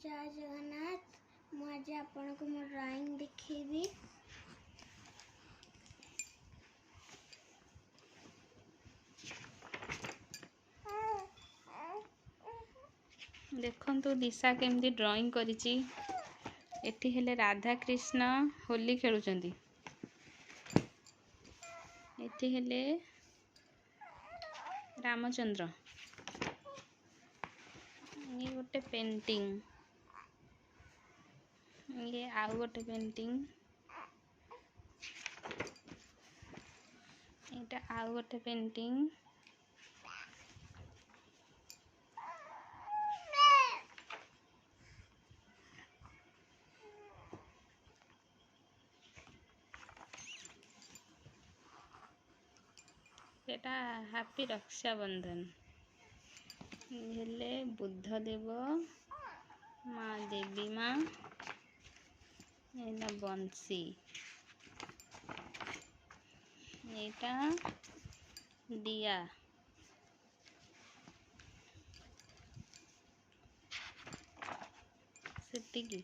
जय जगन्नाथ मुझे आपन को मो ड्राइंग दिखेबी। देखंतु दिशा केमती ड्राइंग करिची। एठी हेले राधा कृष्ण होली खेलुचंदी। एठी हेले रामचंद्र। ये गोटे पेंटिंग, ये आउ गोटे पेंटिंग, एटा आउ गोटे पेंटिंग, एटा हैप्पी रक्षाबंधन। हेले बुद्ध देव माँ देवी माँ एला बंसी, एटा दिया, सेतिकी।